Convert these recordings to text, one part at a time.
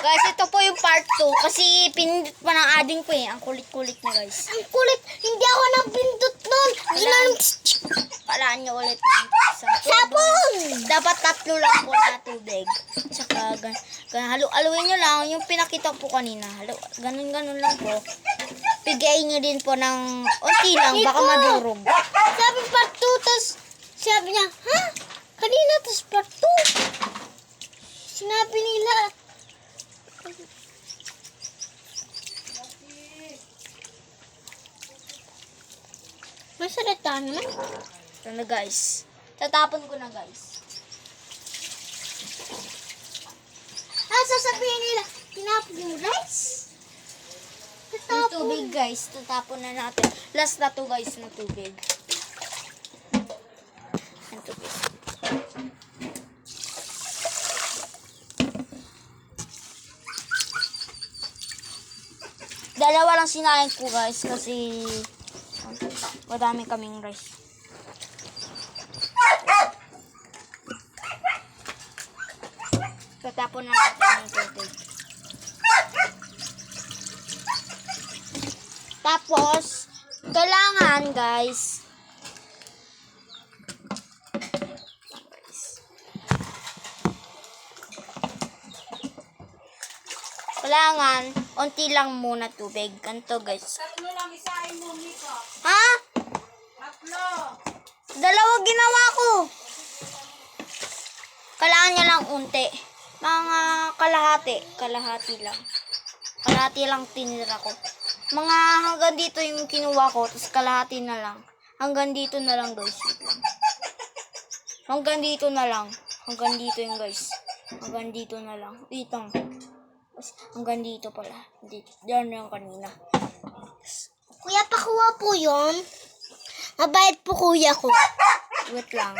Guys, ito po yung part 2. Kasi pinindot pa ng ading ko eh. Ang kulit-kulit niya, guys. Ang kulit. Hindi ako napindot nun. Palaan nyo ulit ng isang tubo. Sabon! Dapat 3 lang po na tubig. Tsaka, halu-haluin nyo lang. Yung pinakita ko po kanina. Ganun-ganun lang po. Pigayin nyo din po ng unti lang. Baka madurog. Sabi part 2, tapos sabi niya, ha? Kanina, tapos part 2. Sinabi nila. May salita naman. Ito na, guys. Tatapon ko na, guys. Sasabihin nila, tinapon yung rice? Yung tubig, guys. Tatapon na natin. Last na to, guys, na tubig. Ang tubig. Dalawa lang sinain ko, guys, kasi madami kaming rice. Tatapon na natin yung tubig. Tapos, kailangan, guys, unti lang muna tubig. Ganito, guys. 3 lang isahin mo, Mika. Ha? 3. 2 ginawa ko. Kailangan niya lang unti. Mga kalahati lang. Kalahati lang tinira ko. Mga hanggang dito yung kinuha ko, tapos kalahati na lang. Hanggang dito na lang, guys. Hanggang dito na lang. Hanggang dito yung, guys. Hanggang dito na lang. Dito. Hanggang dito pala. Diyan yung kanina. Kuya, pakuha po yun. Mabait po kuya ko. Wait lang.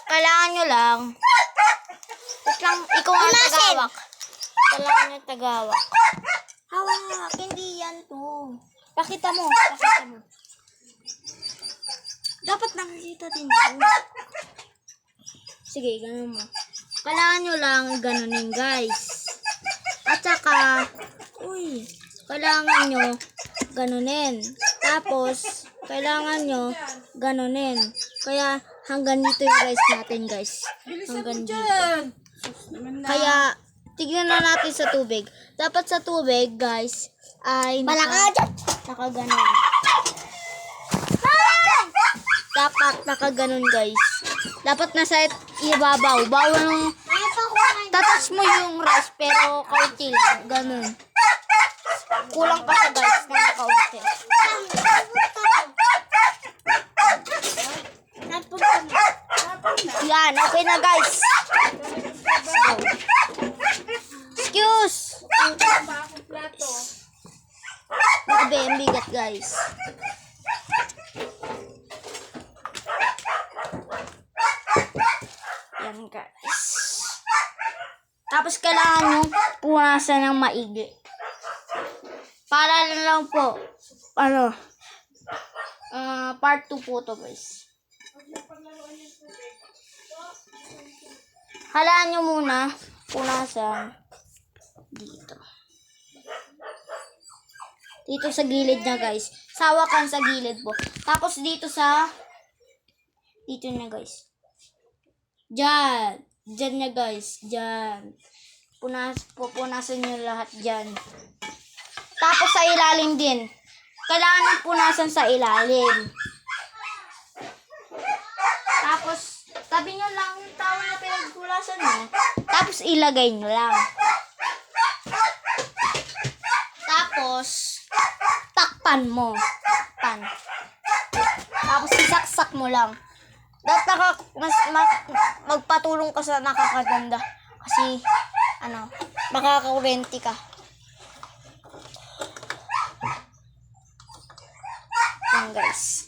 Kailangan nyo lang. Wait lang. Ikaw ang tagawak. Kailangan nyo tagawak. Hawak. Hindi yan to. Pakita mo. Dapat nakikita din mo. Sige, ganun mo. Kailangan nyo lang ganunin, guys. At saka, kailangan nyo ganunin. Tapos, kailangan nyo ganunin. Kaya, hanggang dito yung rice natin, guys. Hanggang dito. Kaya, tignan na natin sa tubig. Dapat sa tubig, guys, ay nakaganon. Dapat nakaganon, guys. Dapat nasa ibabaw. Bawal nung tatouch mo yung rice, pero kaunti lang. Ganun. Kulang pa sa guys na nakaunti. Yan, okay na, guys. So, excuse. Grabe, ang bigat, guys. Yan, guys. Tapos kailangan nyo punasan ng maigi. Para lang po, part 2 po to, guys. Halaan nyo muna, punasan dito. Dito sa gilid niya, guys. Sawakan sa gilid po. Tapos dito na, guys. Diyan niya, guys. Diyan. Pupunasan nyo lahat diyan. Tapos sa ilalim din. Kailangan punasan sa ilalim. Tapos, tabi nyo lang yung tawel na pinagpulasan mo. Tapos, ilagay nyo lang. Tapos, takpan mo. Tapos, isaksak mo lang. Dapat magpatulong ka sa nakakaganda. Kasi, makakakurente ka. Yan, guys.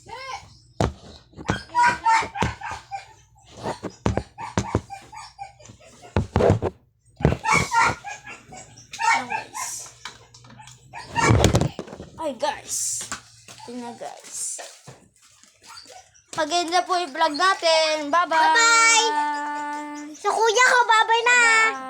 Ay, guys. Ito na, guys. Maganda po yung vlog natin. Bye-bye. Bye-bye. Sa kuya ko, bye-bye na. Bye.